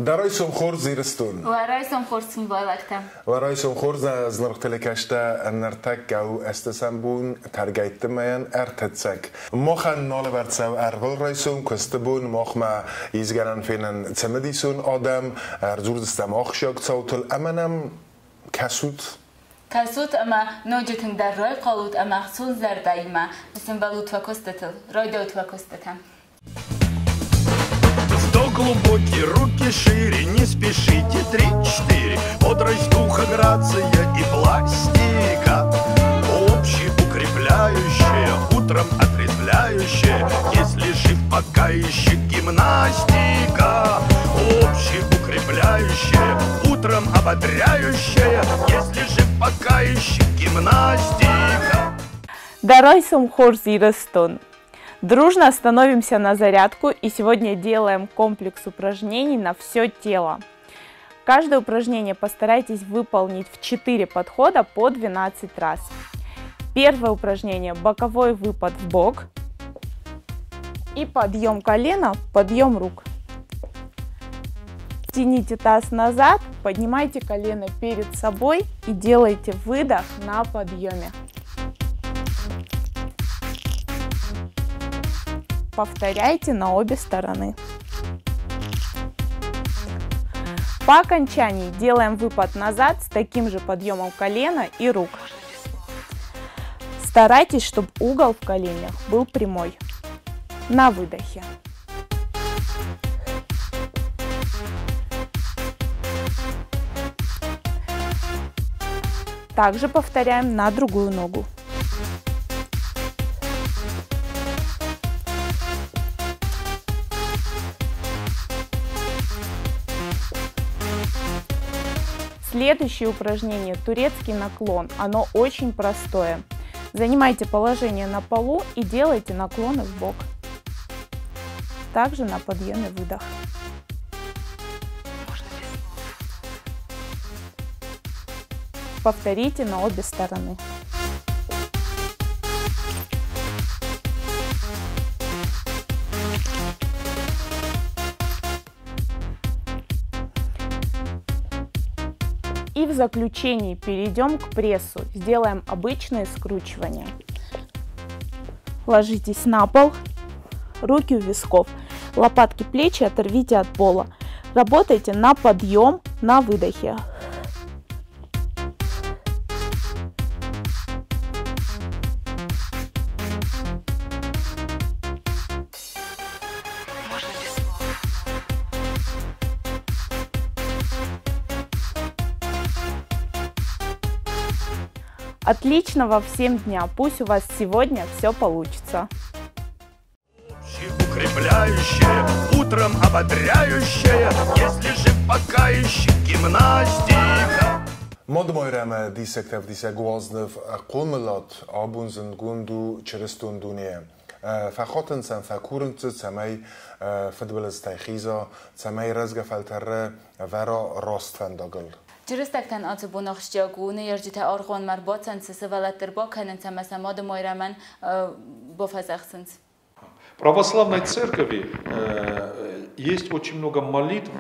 Дарай сомхор зиристун. Варай сомхор символакта. Варай сомхор з нұрқтылыкашта нұртак гау әстесамбун таргайттымайан әртетсек. Мохан налы бәртсәу әрғыл райсун көстібун моқма изгаран фенен цемедисун адам әрзурдыстам оқшок цаутыл әмәнам кәсуд. Кәсуд әмә нөджетің дәр рой қалуд әмә сұнзар дайма. Бісін валут вакостатыл, ройдаут вакостатам. Глубокие руки шире, не спешите, 3-4. Бодрость духа, грация и пластика. Общеукрепляющая, утром отрезвляющая. Если жив пока еще гимнастика. Общеукрепляющая, утром ободряющая. Если жив пока еще гимнастика. Дарай сомхор зиристун. Дружно становимся на зарядку и сегодня делаем комплекс упражнений на все тело. Каждое упражнение постарайтесь выполнить в 4 подхода по 12 раз. Первое упражнение – боковой выпад в бок и подъем колена, подъем рук. Тяните таз назад, поднимайте колено перед собой и делайте выдох на подъеме. Повторяйте на обе стороны. По окончании делаем выпад назад с таким же подъемом колена и рук. Старайтесь, чтобы угол в коленях был прямой. На выдохе. Также повторяем на другую ногу. Следующее упражнение – турецкий наклон. Оно очень простое. Занимайте положение на полу и делайте наклоны в бок. Также на подъеме выдох. Повторите на обе стороны. И в заключении перейдем к прессу. Сделаем обычное скручивание. Ложитесь на пол, руки у висков, лопатки плечи оторвите от пола. Работайте на подъем, на выдохе. Отличного всем дня! Пусть у вас сегодня все получится! Укрепляющая, утром ободряющая, если же пока еще гимнастика. Modmojreme diszektev diszek gwozdnev qulmelat abunzen gundu çerestun duniye. Fakhoten sen fakurentze zamay fedbeles tayxiza zamay razgafaltere vera rostfendagel. Ջրստակտան ացուբուն աղշջագունը երջիթե արղոն մար բոցան սսվալատր բոքանն ցամասամոդը մոյրաման բոֆազախսնց. Православной церкви есть очень много молитв,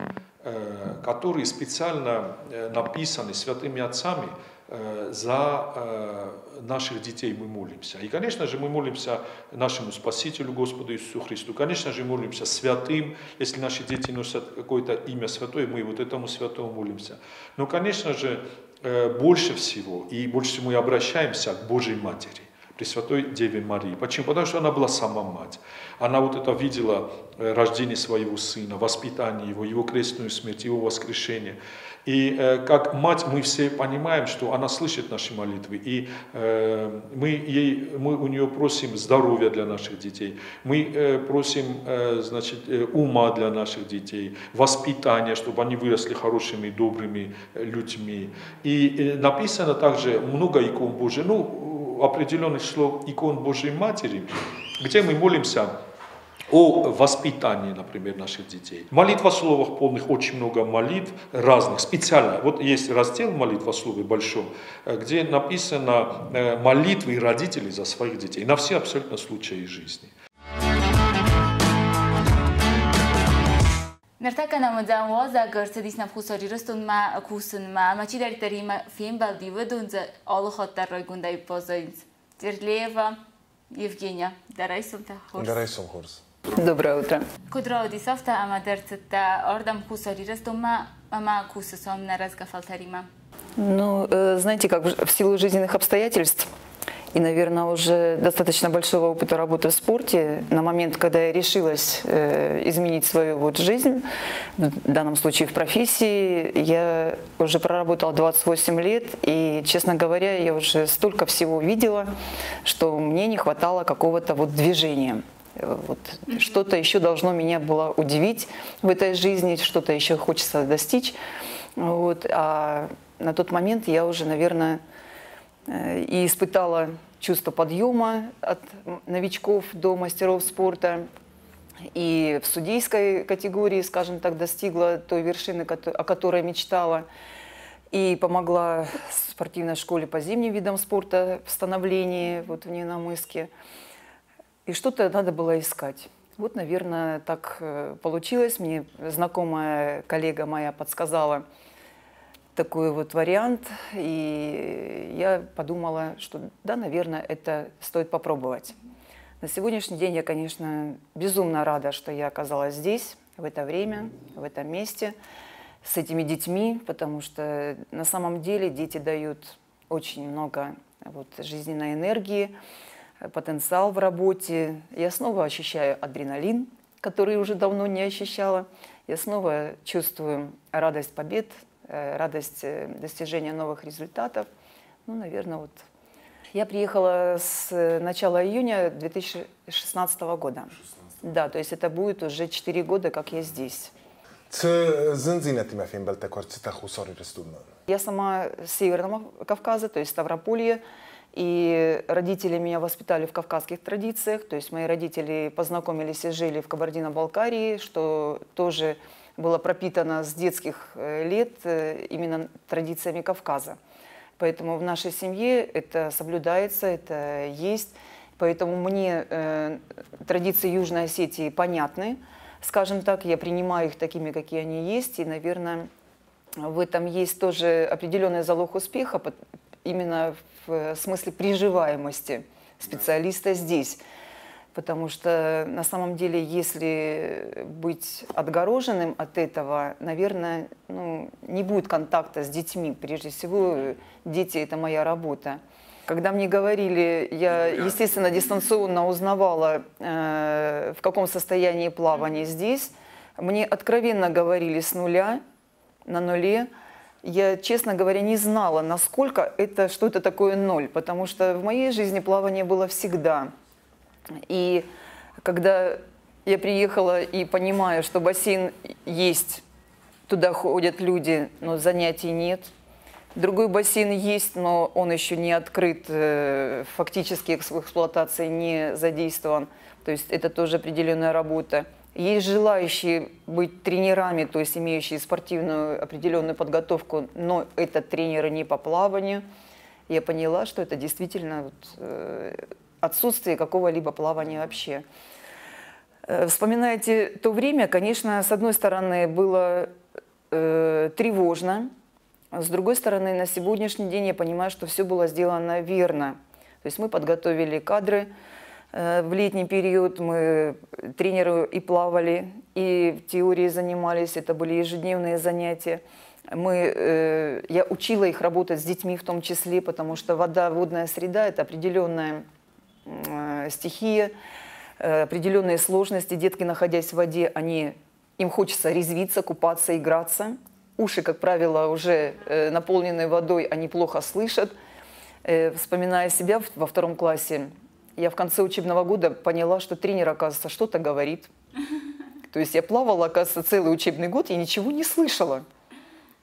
которые специально написаны святыми отцами. За наших детей мы молимся. И, конечно же, мы молимся нашему Спасителю, Господу Иисусу Христу. Конечно же, молимся святым. Если наши дети носят какое-то имя святое, мы вот этому святому молимся. Но, конечно же, больше всего мы обращаемся к Божьей Матери, Пресвятой Деве Марии. Почему? Потому что она была сама мать. Она вот это видела рождение своего сына, воспитание его крестную смерть, его воскрешение. И как мать мы все понимаем, что она слышит наши молитвы, и мы у нее просим здоровья для наших детей, мы просим, ума для наших детей, воспитания, чтобы они выросли хорошими, добрыми людьми. И написано также много икон Божьих, определенное число икон Божьей Матери, где мы молимся о воспитании, например, наших детей. В молитвословах полных очень много молитв разных, специально. Вот есть раздел в молитвослове большом, где написано молитвы родителей за своих детей на все абсолютно случаи жизни. Нартакана мадамуаза гърцадис на вхусарирастун ма кусын ма чи дари тари ма фем балди выдунза алохаттар ройгундай позаинс. Терлева Евгения, дарайсум та хорс. Дарайсум хорс. Доброе утро. Кудро дисафта ама дерцата ордам хусарирастун ма кусысом на разгафалтарима. Ну, знаете, как в силу жизненных обстоятельств и, наверное, уже достаточно большого опыта работы в спорте, на момент, когда я решилась изменить свою вот жизнь, в данном случае в профессии, я уже проработала 28 лет, и, честно говоря, я уже столько всего видела, что мне не хватало какого-то вот движения. Вот, что-то еще должно меня было удивить в этой жизни, что-то еще хочется достичь. Вот, а на тот момент я уже, наверное, и испытала чувство подъема от новичков до мастеров спорта, и в судейской категории, скажем так, достигла той вершины, о которой мечтала, и помогла спортивной школе по зимним видам спорта в становлении вот в Невиномысске. И что-то надо было искать. Вот, наверное, так получилось. Мне знакомая коллега моя подсказала такой вот вариант, и я подумала, что да, наверное, это стоит попробовать. На сегодняшний день я, конечно, безумно рада, что я оказалась здесь, в это время, в этом месте, с этими детьми, потому что на самом деле дети дают очень много вот жизненной энергии, потенциал в работе. Я снова ощущаю адреналин, который уже давно не ощущала. Я снова чувствую радость побед, радость достижения новых результатов. Ну, наверное, вот. Я приехала с начала июня 2016 года. Да, то есть это будет уже 4 года, как я здесь. Я сама с Северного Кавказа, то есть Ставрополье. И родители меня воспитали в кавказских традициях. То есть мои родители познакомились и жили в Кабардино-Балкарии, что тоже было пропитано с детских лет именно традициями Кавказа. Поэтому в нашей семье это соблюдается, это есть. Поэтому мне традиции Южной Осетии понятны. Скажем так, я принимаю их такими, какие они есть. И, наверное, в этом есть тоже определенный залог успеха, именно в смысле приживаемости специалиста здесь. Потому что на самом деле, если быть отгороженным от этого, наверное, ну, не будет контакта с детьми. Прежде всего, дети – это моя работа. Когда мне говорили, я, естественно, дистанционно узнавала, в каком состоянии плавания здесь. Мне откровенно говорили с нуля, на нуле. Я, честно говоря, не знала, насколько это, что это такое ноль, потому что в моей жизни плавание было всегда. И когда я приехала и понимаю, что бассейн есть, туда ходят люди, но занятий нет. Другой бассейн есть, но он еще не открыт, фактически в эксплуатации не задействован. То есть это тоже определенная работа. Есть желающие быть тренерами, то есть имеющие спортивную определенную подготовку, но это тренеры не по плаванию. Я поняла, что это действительно отсутствие какого-либо плавания вообще. Вспоминаете то время, конечно, с одной стороны было тревожно, с другой стороны, на сегодняшний день я понимаю, что все было сделано верно. То есть мы подготовили кадры в летний период, мы тренеры и плавали, и в теории занимались, это были ежедневные занятия. Я учила их работать с детьми в том числе, потому что вода, водная среда – это определенная стихия, определенные сложности. Детки, находясь в воде, им хочется резвиться, купаться, играться. Уши, как правило, уже наполненные водой, они плохо слышат. Вспоминая себя во 2 классе, я в конце учебного года поняла, что тренер, оказывается, что-то говорит. То есть я плавала, оказывается, целый учебный год и ничего не слышала.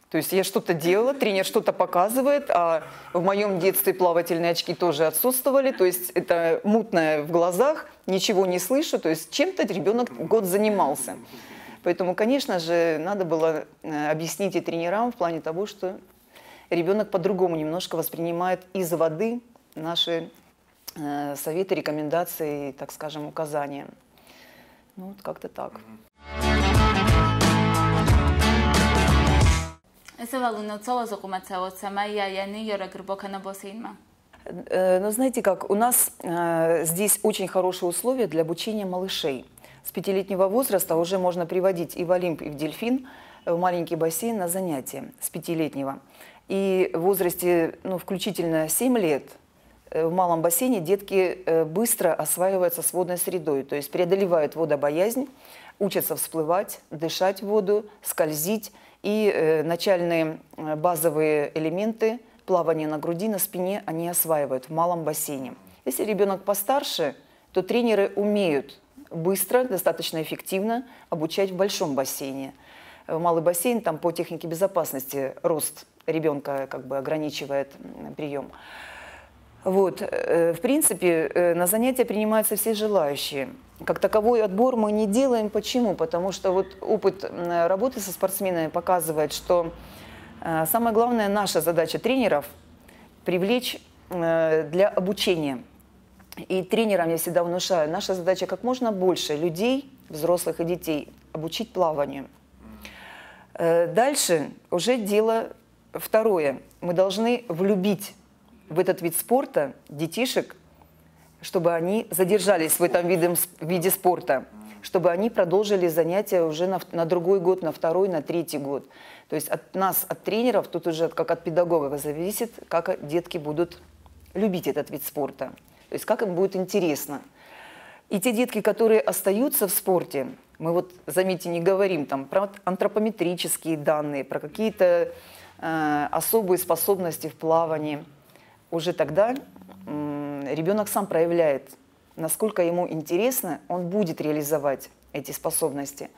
То есть я что-то делала, тренер что-то показывает, а в моем детстве плавательные очки тоже отсутствовали. То есть это мутное в глазах, ничего не слышу. То есть чем-то ребенок год занимался. Поэтому, конечно же, надо было объяснить и тренерам в плане того, что ребенок по-другому немножко воспринимает из воды наши советы, рекомендации, так скажем, указания. Ну, вот как-то так. Ну, знаете как, у нас здесь очень хорошие условия для обучения малышей. С 5-летнего возраста уже можно приводить и в Олимп, и в Дельфин, в маленький бассейн на занятия с 5-летнего. И в возрасте, ну, включительно 7 лет, в малом бассейне детки быстро осваиваются с водной средой, то есть преодолевают водобоязнь, учатся всплывать, дышать в воду, скользить. И начальные базовые элементы плавания на груди, на спине они осваивают в малом бассейне. Если ребенок постарше, то тренеры умеют быстро, достаточно эффективно обучать в большом бассейне. В малый бассейн, там по технике безопасности рост ребенка как бы ограничивает прием. Вот. В принципе, на занятия принимаются все желающие. Как таковой отбор мы не делаем. Почему? Потому что вот опыт работы со спортсменами показывает, что самая главная наша задача тренеров – привлечь для обучения. И тренерам я всегда внушаю, наша задача как можно больше людей, взрослых и детей, обучить плаванию. Дальше уже дело второе. Мы должны влюбить в этот вид спорта детишек, чтобы они задержались в этом виде спорта, чтобы они продолжили занятия уже на другой год, на второй, на третий год. То есть от нас, от тренеров, тут уже как от педагога зависит, как детки будут любить этот вид спорта, то есть как им будет интересно. И те детки, которые остаются в спорте, мы вот, заметьте, не говорим там про антропометрические данные, про какие-то особые способности в плавании. Уже тогда ребенок сам проявляет, насколько ему интересно, он будет реализовать эти способности.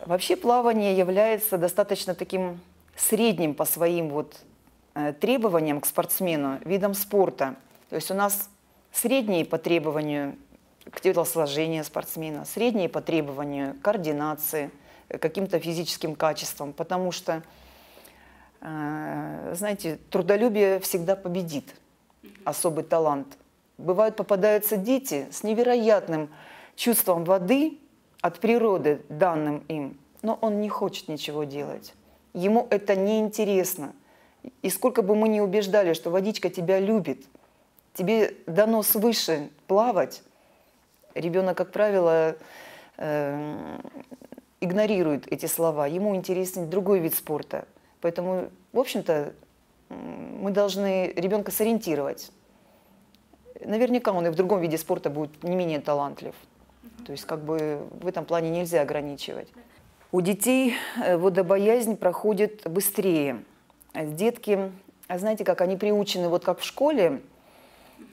Вообще плавание является достаточно таким средним по своим вот требованиям к спортсмену видом спорта. То есть у нас средние по требованию к телосложению спортсмена, средние по требованию координации, каким-то физическим качествам, потому что, знаете, трудолюбие всегда победит, особый талант. Бывают, попадаются дети с невероятным чувством воды от природы, данным им, но он не хочет ничего делать. Ему это неинтересно. И сколько бы мы ни убеждали, что водичка тебя любит, тебе дано свыше плавать, ребенок, как правило, игнорирует эти слова. Ему интересен другой вид спорта. Поэтому, в общем-то, мы должны ребенка сориентировать. Наверняка он и в другом виде спорта будет не менее талантлив. То есть как бы в этом плане нельзя ограничивать. У детей водобоязнь проходит быстрее. Детки, знаете, как они приучены, вот как в школе,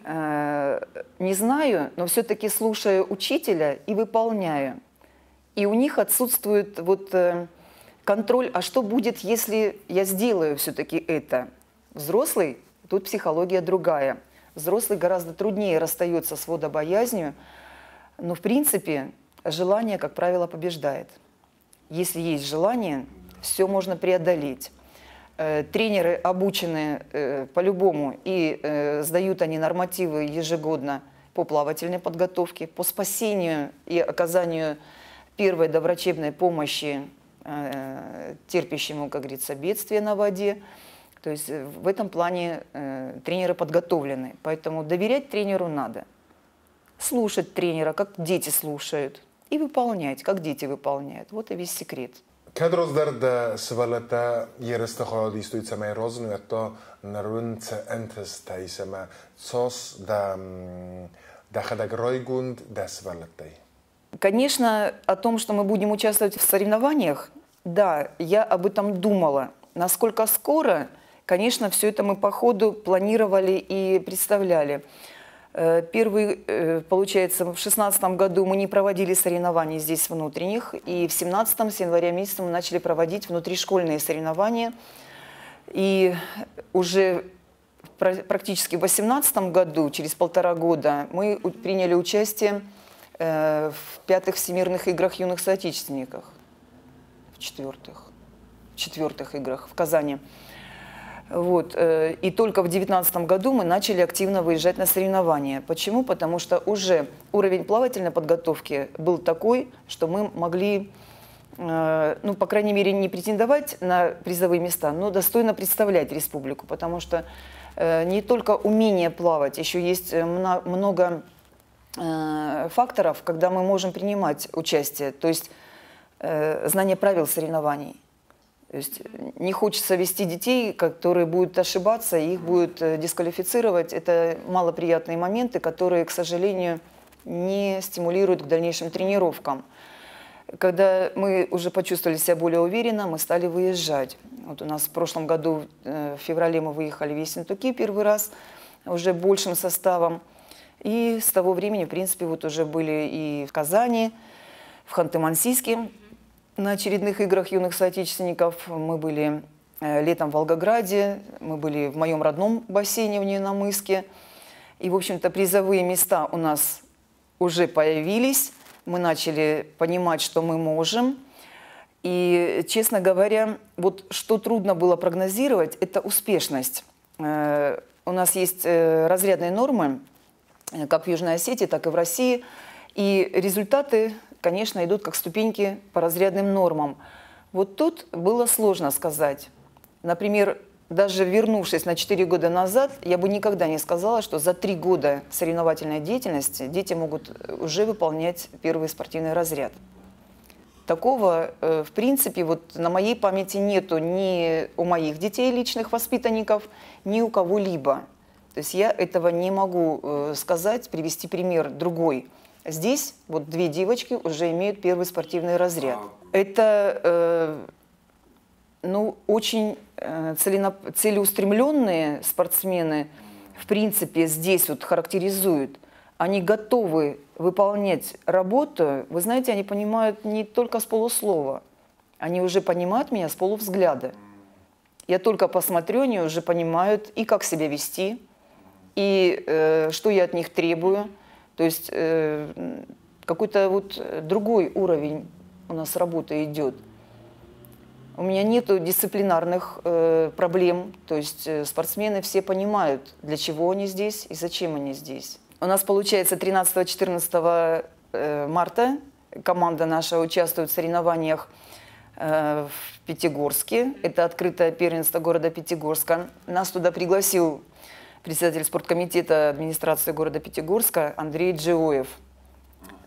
не знаю, но все-таки слушаю учителя и выполняю. И у них отсутствует вот контроль, а что будет, если я сделаю все-таки это? Взрослый, тут психология другая. Взрослый гораздо труднее расстается с водобоязнью, но в принципе желание, как правило, побеждает. Если есть желание, все можно преодолеть. Тренеры обучены по-любому, и сдают они нормативы ежегодно по плавательной подготовке, по спасению и оказанию первой доврачебной помощи терпящему, как говорится, бедствие на воде. То есть в этом плане тренеры подготовлены. Поэтому доверять тренеру надо. Слушать тренера, как дети слушают, и выполнять, как дети выполняют. Вот и весь секрет. Kedrozdar svalata järjest istuitsema erosnu, että narunce entestaisema sos da хадагройгунд да свалатай. Конечно, о том, что мы будем участвовать в соревнованиях, да, я об этом думала. Насколько скоро, конечно, все это мы по ходу планировали и представляли. Первый, получается, в 2016 году мы не проводили соревнований здесь внутренних, и в 2017, с января месяца, мы начали проводить внутришкольные соревнования. И уже практически в 2018 году, через 1,5 года, мы приняли участие в 5-х Всемирных играх юных соотечественников, в 4-х играх в Казани. Вот. И только в 2019 году мы начали активно выезжать на соревнования. Почему? Потому что уже уровень плавательной подготовки был такой, что мы могли ну, по крайней мере, не претендовать на призовые места, но достойно представлять республику, потому что не только умение плавать, еще есть много факторов, когда мы можем принимать участие, то есть знание правил соревнований. То есть не хочется вести детей, которые будут ошибаться, их будут дисквалифицировать. Это малоприятные моменты, которые, к сожалению, не стимулируют к дальнейшим тренировкам. Когда мы уже почувствовали себя более уверенно, мы стали выезжать. Вот у нас в прошлом году, в феврале, мы выехали в Ессентуки первый раз, уже большим составом. И с того времени, в принципе, вот уже были и в Казани, в Ханты-Мансийске на очередных играх юных соотечественников. Мы были летом в Волгограде, мы были в моем родном бассейне в Невиномысске. И, в общем-то, призовые места у нас уже появились. Мы начали понимать, что мы можем. И, честно говоря, вот что трудно было прогнозировать, это успешность. У нас есть разрядные нормы, как в Южной Осетии, так и в России. И результаты, конечно, идут как ступеньки по разрядным нормам. Вот тут было сложно сказать. Например, даже вернувшись на 4 года назад, я бы никогда не сказала, что за 3 года соревновательной деятельности дети могут уже выполнять первый спортивный разряд. Такого, в принципе, вот на моей памяти нету ни у моих детей, личных воспитанников, ни у кого-либо. То есть я этого не могу сказать, привести пример другой. Здесь вот 2 девочки уже имеют первый спортивный разряд. Это ну, очень целеустремленные спортсмены, в принципе, здесь вот характеризуют. Они готовы выполнять работу. Вы знаете, они понимают не только с полуслова. Они уже понимают меня с полувзгляда. Я только посмотрю, они уже понимают и как себя вести, и что я от них требую. То есть какой-то вот другой уровень у нас работы идет. У меня нет дисциплинарных проблем, то есть спортсмены все понимают, для чего они здесь и зачем они здесь. У нас получается 13-14 марта команда наша участвует в соревнованиях в Пятигорске. Это открытое первенство города Пятигорска. Нас туда пригласил председатель спорткомитета администрации города Пятигорска Андрей Джиоев,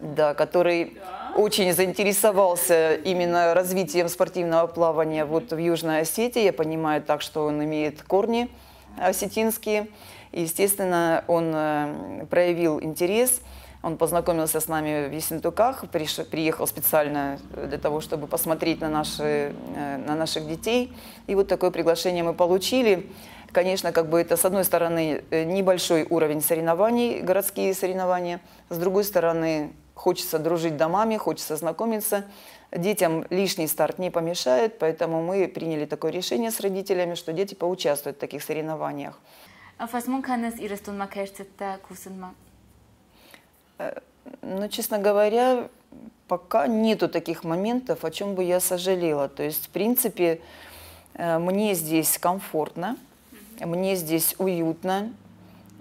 да, который очень заинтересовался именно развитием спортивного плавания вот в Южной Осетии. Я понимаю так, что он имеет корни осетинские. И, естественно, он проявил интерес. Он познакомился с нами в Ессентуках, приехал специально для того, чтобы посмотреть на наших детей. И вот такое приглашение мы получили. Конечно, как бы это, с одной стороны, небольшой уровень соревнований, городские соревнования. С другой стороны, хочется дружить домами, хочется знакомиться. Детям лишний старт не помешает, поэтому мы приняли такое решение с родителями, что дети поучаствуют в таких соревнованиях. Ну, честно говоря, пока нету таких моментов, о чем бы я сожалела. То есть, в принципе, мне здесь комфортно, мне здесь уютно.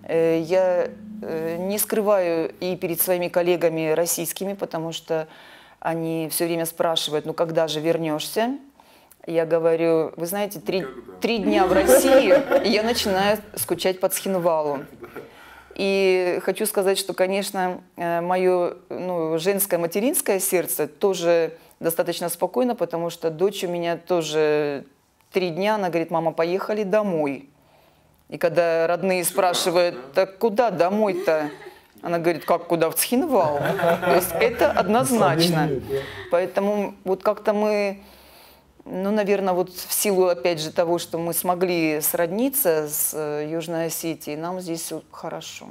Я не скрываю и перед своими коллегами российскими, потому что они все время спрашивают, ну когда же вернешься? Я говорю, вы знаете, три дня в России, и я начинаю скучать по Цхинвалу. И хочу сказать, что, конечно, мое женское материнское сердце тоже достаточно спокойно, потому что дочь у меня тоже 3 дня, она говорит, мама, поехали домой. И когда родные спрашивают, так куда домой-то? Она говорит, как куда? В Цхинвал. То есть это однозначно. Поэтому вот как-то мы, ну, наверное, вот в силу, опять же, того, что мы смогли сродниться с Южной Осетией, нам здесь хорошо.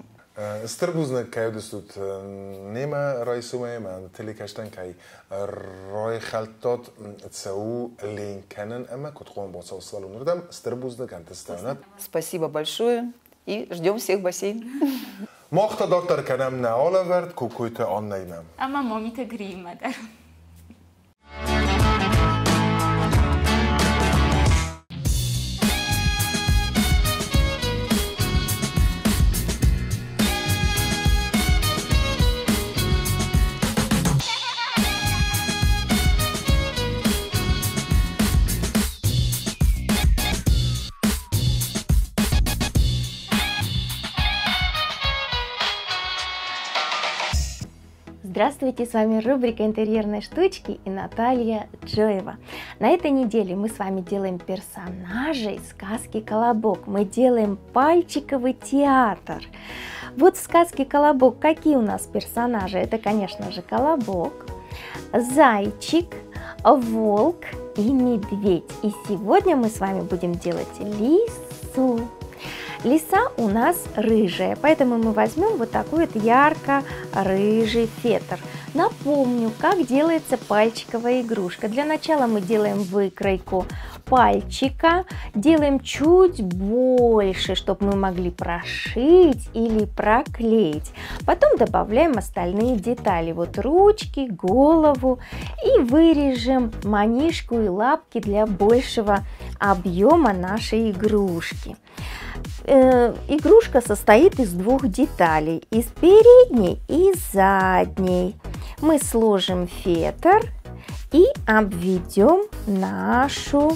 Стърбузна кайдустут нема райсумеем, телекаштан кай райхалтот цау линканен, ама кутхон боцал салонурдам стърбузна кантестанат. Спасибо большое и ждем всех в бассейн. Мохта доктор канам на Оливерт кукуйте оннаймам. Ама момите гримадар. Здравствуйте, с вами рубрика «Интерьерные штучки» и Наталья Джоева. На этой неделе мы с вами делаем персонажей сказки «Колобок». Мы делаем пальчиковый театр. Вот в сказке «Колобок» какие у нас персонажи? Это, конечно же, колобок, зайчик, волк и медведь. И сегодня мы с вами будем делать лису. Лиса у нас рыжая, поэтому мы возьмем вот такой вот ярко-рыжий фетр. Напомню, как делается пальчиковая игрушка. Для начала мы делаем выкройку пальчика, делаем чуть больше, чтобы мы могли прошить или проклеить. Потом добавляем остальные детали, вот ручки, голову, и вырежем манишку и лапки для большего объема нашей игрушки. Игрушка состоит из двух деталей, из передней и задней. Мы сложим фетр и обведем нашу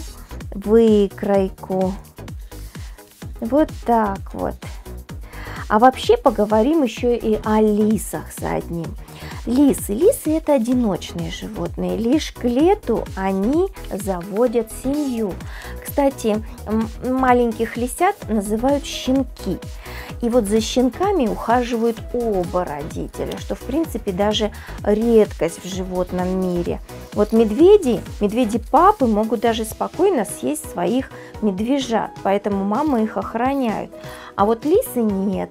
выкройку. Вот так вот. А вообще поговорим еще и о лисах заодним. Лисы это одиночные животные, лишь к лету они заводят семью. Кстати, маленьких лисят называют щенки. И вот за щенками ухаживают оба родителя, что в принципе даже редкость в животном мире. Вот медведи папы могут даже спокойно съесть своих медвежат, поэтому мамы их охраняют. А вот лисы нет.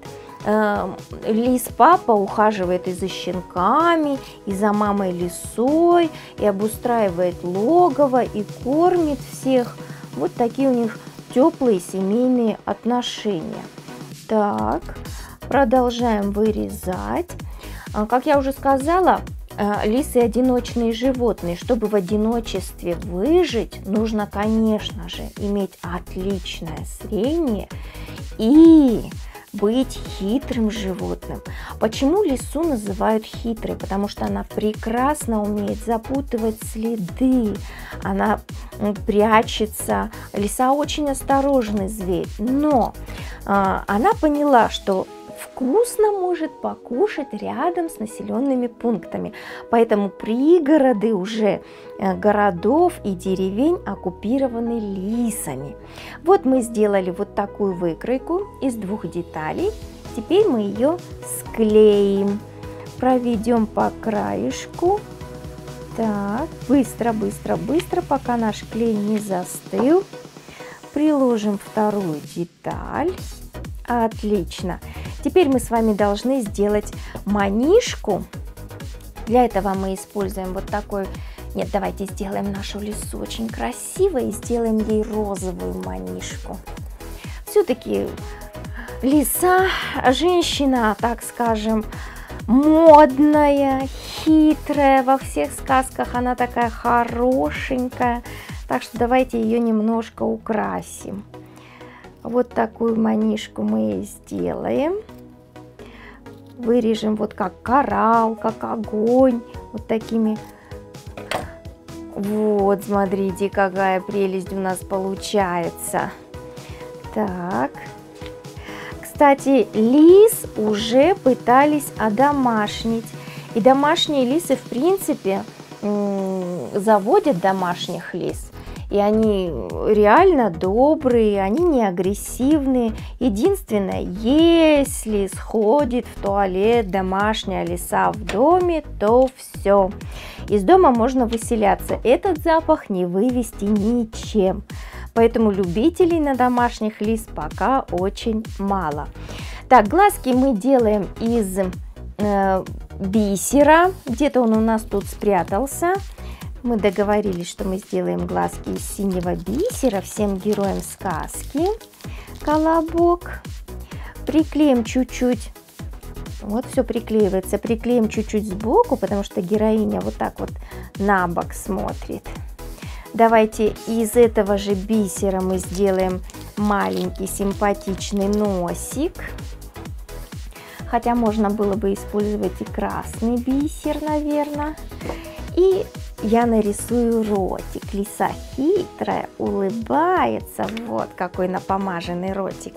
Лис папа ухаживает и за щенками, и за мамой лисой, и обустраивает логово, и кормит всех. Вот такие у них теплые семейные отношения. Так, продолжаем вырезать. Как я уже сказала, лисы одиночные животные. Чтобы в одиночестве выжить, нужно, конечно же, иметь отличное зрение и быть хитрым животным. Почему лису называют хитрой? Потому что она прекрасно умеет запутывать следы, она прячется. Лиса очень осторожный зверь, но она поняла, что вкусно может покушать рядом с населенными пунктами. Поэтому пригороды уже городов и деревень оккупированы лисами. Вот мы сделали вот такую выкройку из двух деталей. Теперь мы ее склеим. Проведем по краешку. Так, быстро, пока наш клей не застыл. Приложим вторую деталь. Отлично. Теперь мы с вами должны сделать манишку. Для этого мы используем вот такой... Нет, давайте сделаем нашу лису очень красивой и сделаем ей розовую манишку. Все-таки лиса, женщина, так скажем, модная, хитрая. Во всех сказках она такая хорошенькая. Так что давайте ее немножко украсим. Вот такую манишку мы ей сделаем. Вырежем вот как коралл, как огонь. Вот такими. Вот, смотрите, какая прелесть у нас получается. Так. Кстати, лис уже пытались одомашнить. И домашние лисы, в принципе, заводят домашних лис. И они реально добрые, они не агрессивные. Единственное, если сходит в туалет домашняя лиса в доме, то все. Из дома можно выселяться. Этот запах не вывести ничем. Поэтому любителей на домашних лис пока очень мало. Так, глазки мы делаем из бисера. Где-то он у нас тут спрятался. Мы договорились, что мы сделаем глазки из синего бисера всем героям сказки «Колобок». Приклеим чуть-чуть, вот все приклеивается, приклеим чуть-чуть сбоку, потому что героиня вот так вот на бок смотрит. Давайте из этого же бисера мы сделаем маленький симпатичный носик. Хотя можно было бы использовать и красный бисер, наверное. И я нарисую ротик. Лиса хитрая, улыбается. Вот какой напомаженный ротик.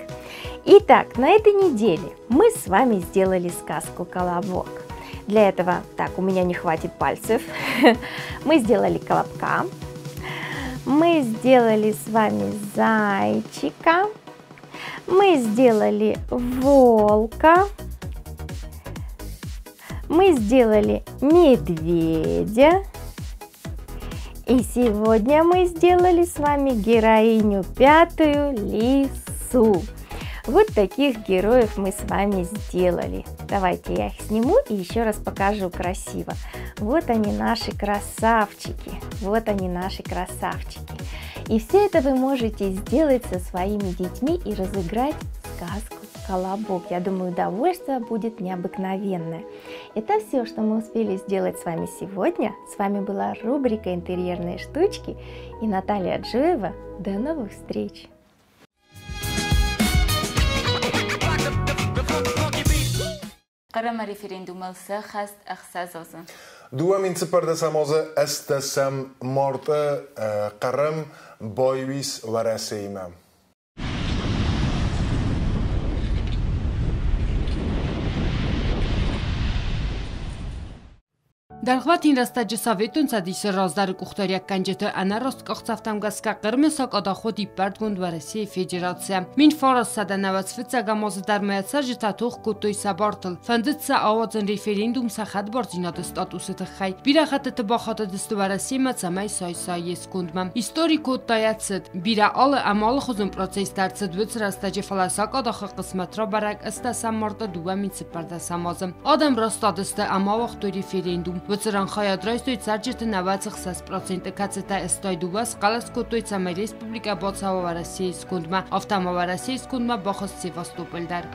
Итак, на этой неделе мы с вами сделали сказку «Колобок». Для этого, так, у меня не хватит пальцев, мы сделали колобка, мы сделали с вами зайчика, мы сделали волка, мы сделали медведя. И сегодня мы сделали с вами героиню 5-ю лису. Вот таких героев мы с вами сделали. Давайте я их сниму и еще раз покажу красиво. Вот они наши красавчики. Вот они наши красавчики. И все это вы можете сделать со своими детьми и разыграть сказку «Колобок». Я думаю, удовольствие будет необыкновенное. Это все, что мы успели сделать с вами сегодня. С вами была рубрика «Интерьерные штучки» и Наталья Джоева. До новых встреч! قرم ريفرندوم السخست أخساسوسن دو من سپرده سمازه استسم مرد قرم بایویس و رسیمم Դարխվատին ռաստաջսավետուն ցադիսը ռազդարը կուխտարյակ կանջետը անարոստ կողցավտամ գասկա կրմեսա կադախոտի պարտգունդ վարեսի ֆեդերացիա մին ֆորս սադանավաց ֆցագամոզը դարմայացա ժտաթող կոտոյ սաբարտլ ֆանդցա ավածն ռեֆերենդում սախատ բորձինատը ստատուսը թխայ բիրախատը տբախատը դստվարասի մացամայ սայսա եսկունդմամ իստորիկո տայացդ բիրա ալը ամալը խոզում պրոցես դարձդ վց ռաստաջը ֆալասա կադախը կսմատրա բարակ ըստասամարտը դուվամին սպարտասամազը ադամ ռաստադստը ամավախտո ռեֆերենդում Վծրան խայադրայստոյ ծարջետը նավացıq 60% կացետա էստոյ դուվաս կալասկոտոյ ծամայ ռեսպուբլիկա բոցավավարասիի սկունդմա, ավտամավարասիի սկունդմա բոխս Սևաստոպոլ դար։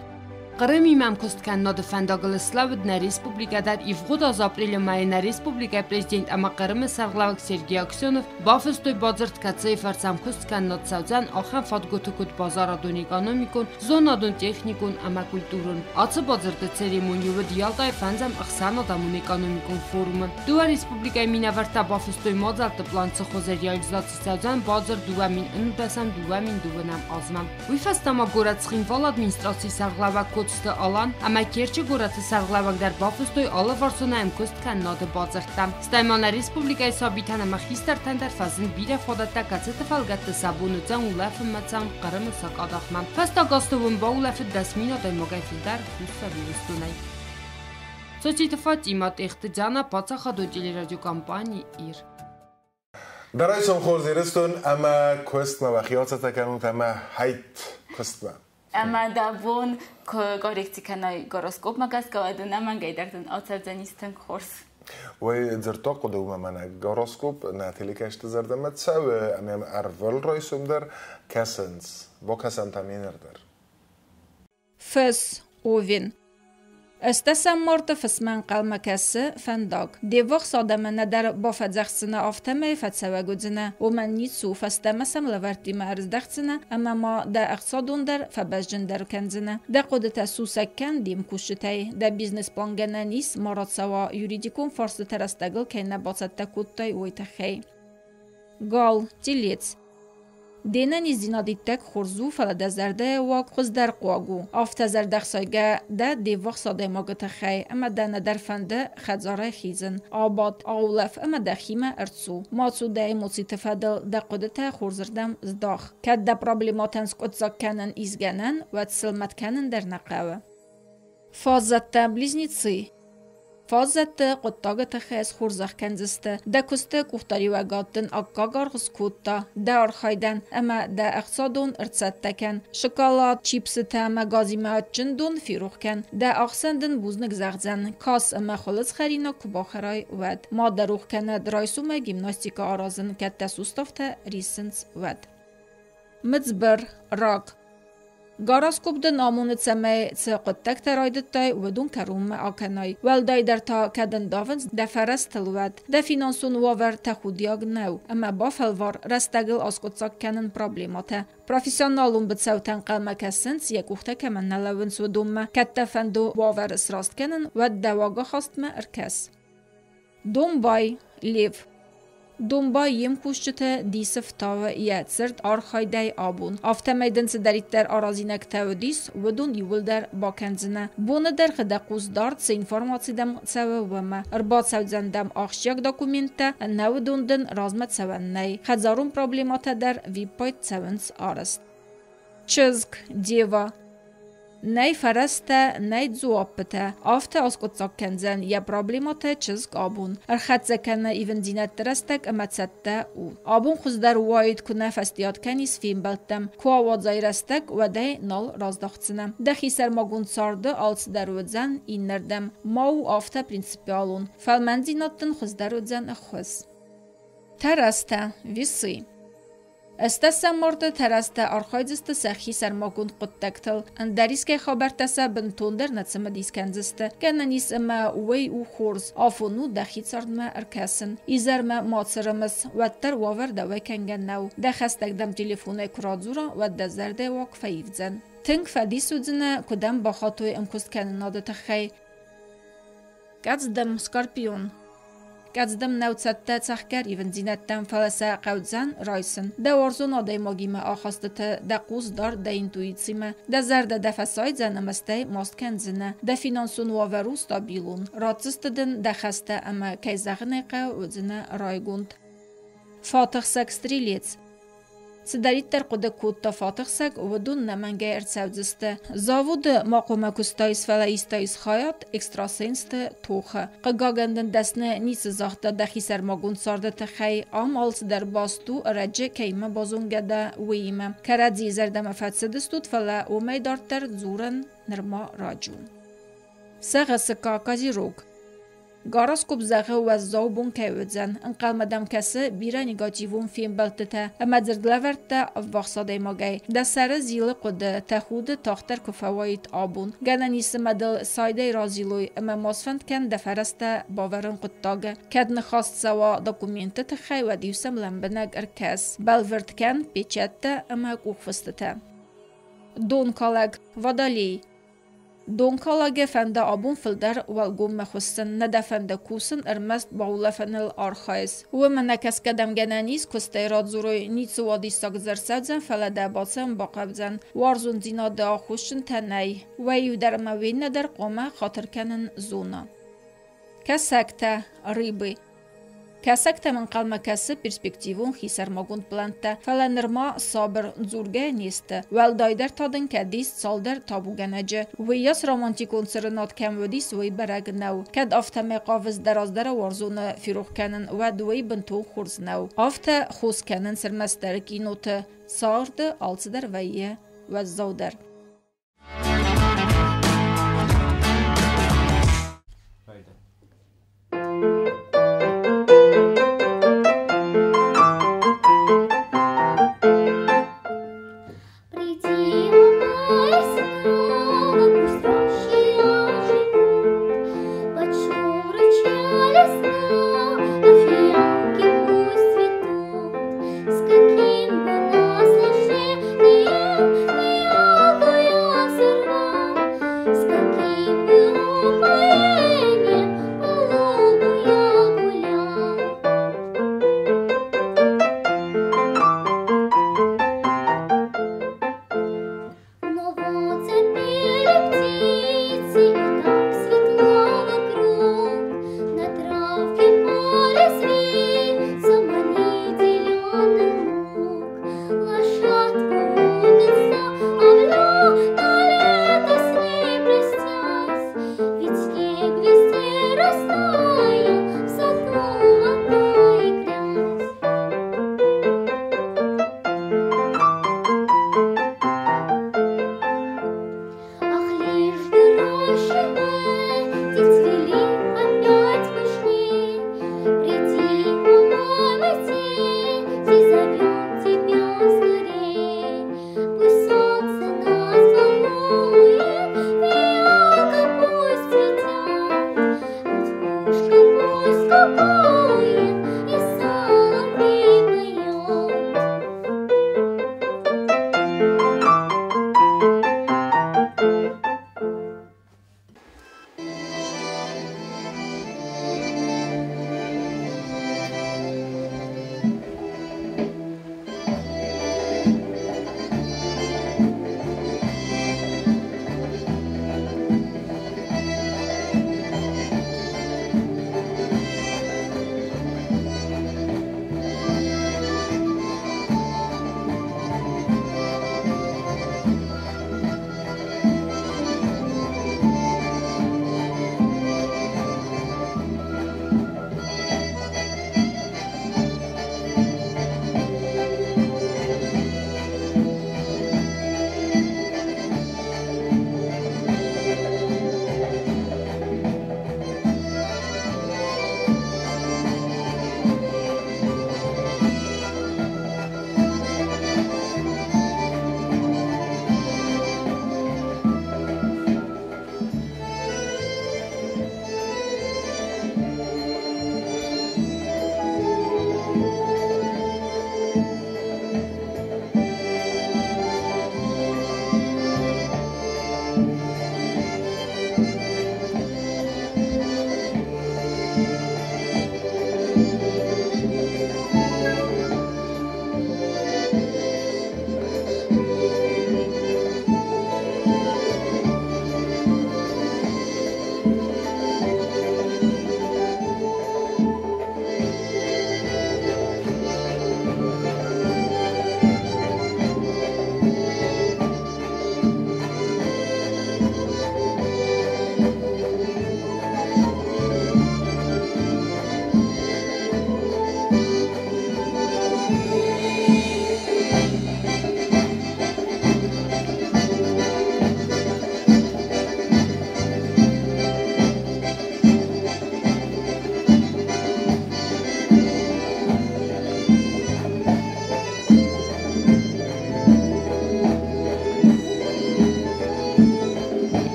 Qırım imamkostkan nodı Fandagılıslavıdna Respublikadar İvğud az aprelü mayına Respublika Prezident ama Qırımı sarglavık Sergey Aksyonov bafıstoy bazırt katsayı farsamkostkan nod savzan axan fadgotukut bazaradun ekonomikun, zonadun texnikun ama kulturun. Atsı bazırtı seremoniyovu diyalday fanzam axsan adamun ekonomikun forumu. Duva Respublika minavarta bafıstoy mozaltı plansı xozer realizatsı savzan bazır duvamin ınbasam duvamin duvanam azmam. Uyfastama goratsxinval administrasiy sarglavak alan, ama Kerçi Goratı sarglavagdar bafıstoy alı varsonayım kostkan nodı bazırttam. Staymanlar Respublikayı sabitan ama xistartan fazın bir fodatta katsıtı falgattı sabunucan ulafın matsam Qırımı sak adaqmam. Fasta gastovun ba ulafı dasmin aday mogayfildar hussa virustunay. Soçiti Fatimat ehtijana patsaxado teleradiokampani ir. برای سمخور زیرستون اما کست ما و خیالت تکنون اما هایت کست ما اما دابون کارکتی کنای گاروسکوپ مگس که ادونه من گیدردن آتزنیستن خورس و زرتا قدوم من گاروسکوپ ناتیلی کشت زردمت سو امام ارول رایسوم در کسنس با کسن تامینر در فس اوین استسمرت فسمن قلمکسه فنداق دیوخ سادمنه در بافدزخسنه آفتمه فتسوگودزنه و من نیتسو فستمسم لورتی مرزدخسنه اما ما در اقتصادون در فبزجن در کنزنه در قدرت سوسکن دیم کشتای در بیزنس پلانگنه نیست مراد سوا یوریدیکون فرس ترستگل که نباست تکوتای ویتخی گال تیلیتس دینا نیزینادیتک خورزو فلدزرده واق خوز در قواگو آفتزر دخسایگه ده دیوخ ساده ماگت خی اما ده ندرفنده خزاره خیزن آباد آولف اما ده خیمه ارتسو ماتسو ده موسی تفادل ده قدرت خورزردم زداخ که ده پرابلیماتنس کتزاک کنن ایزگنن و تسلمت کنن در نقوه فازت بلیزنیتسی فازت قطاقت خیز خورزخ کنزسته ده کسته کختاری و گاتن اکاگار خسکوتا ده ارخایدن اما ده اقتصادون ارتسد تکن شکالات چیپس تاما گازیمات چندون فیروخ کن ده اخسندن بوزنگ زغزن کاس اما خلص خرینا کباخرای ود ما دروخ کنه درایسوم گیمناستیکا آرازن که تسوستافته ریسنس ود مزبر راک گاروسکوپ د نامون تسمه قطک ترايدت تاي ودون كروم آکنای ولدای در تا کدن داونز دفرست تلوت د فینانسون واور تخودیاگ نو اما با فلوار رستگل اسکوتساک کنن پرابلیماته پروفیسیونالون بتسوتن قلمکسنس یک وقت که من نلونس و دوم کتفندو واور اسراست کنن و دواگا خواست ما ارکس دوم بای لیو Dumba یم کوشته دیس فتاوه یادسرد آرخایده آبون. آفته میدنس دارید در آرازینک تودیس و دون یول در باکنزنه. بونه در خداقوز دارد سه انفرماسی دم سوه ومه. ارباط سوزندم آخشیک داکومنته نو دوندن رازمت سوان نی. خزارون پروبلیمات در ویب پایت سوانس آرست. چزک دیوا نی فرسته نی زوابته آفته اسکت ساکنزن یا پروبلیمات چزک آبون ارخط زکنه ایون زینت درستک امتسته او آبون خوز در واید کنه فستیات کنیس فیم بلتم کوا وادزای رستک و ده نال رازداختسنه دخی سرماگون سارده آلس در ودزن این نردم ماو آفته پرینسیپیالون فالمن زیناتن خوز در ودزن اخوز ترسته ویسی استسا مرد ترسته آرخایزسته سخی سرماگون قدتکتل اندریس که خبرتسا بنتوندر نتسمه دیسکنزسته گنه نیس اما وی او خورز آفونو دخید سارد ما ارکاسن ایزر ما ماتسرمس و تر واور دوی کنگن نو دخستک دم تلیفونه کرادزورا و دزرده واک فیفزن تنگ فدیسو زنه کدام با خاطوی امکست کنناده تخی گزدم سکارپیون گزدم نوتسته تخکر ایون زینتم فلسه قودزن رایسن ده ورزون آده ماگیمه آخاسته ده قوز دار ده اینتویتسیمه ده زرده ده فساید زنمسته ماست کنزنه ده فینانسون واورو ستابیلون راتزستدن ده خسته اما که زغنقه وزنه رایگوند فاتح سکستریلیتس سدارید در قد کود تا فاتح سگ و دون نمنگه ارتسوزسته زاود ماقومه کستایس فلایستایس خایات اکستراسینست توخه قگاگندن دستنه نیس زاخته دخی سرماگون سارده تخی آمالس در باستو رجه کیمه بازونگه ده ویمه کرد زردم فتسدستود فلا اومی دارتر زورن نرما راجون سغه سکا کازی روگ گاراسکوب زغه و زاوبون که ودزن انقل مدام کسه بیره نگاتیوون فیلم بلتته اما زردلورته وقصاده ماگه ده سر زیل قده تخود تاختر کفاوایت آبون گنه نیس مدل سایده رازیلوی اما ماسفند کن ده فرسته باورن قدتاگه کد نخواست سوا داکومنت تخی و دیوسم لنبنگ ارکس بلورد کن پیچته اما کوخفستته دون کالگ ودالی دون کالاگه فنده آبون فلدر والگوم مخوستن نده فنده کوسن ارمست باوله فنل آرخایز و من نکس کدم گنانیز کسته راد زروی نیتس وادی ساگ زرسادزن فلده باسم باقبزن وارزون زینا ده آخوشن تنهی و ایو در موین ندر قومه خاطر کنن زونا کسکته ریبی کسکته من قلمه کسی پرسپکتیوون خیسر ماگوند پلانته فلنرما صابر زورگه نیسته ول دایدر تادن که دیست سالدر تابو گنجه و یاس رومانتیکون سرنات کم و دیست وی برگ نو کد آفته قاوز درازدر وارزون فیروخ کنن و دوی بنتو خورز نو آفته خوز کنن سرمسترکی نوته سارد آلسدر ویه و زودر С каким бы наслаждением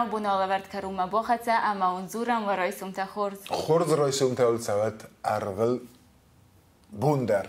نو بنا لورد کروما باخته اما انظورم و رایسم تا خورد خورد رایسم تا اول سوت ارغل بوندر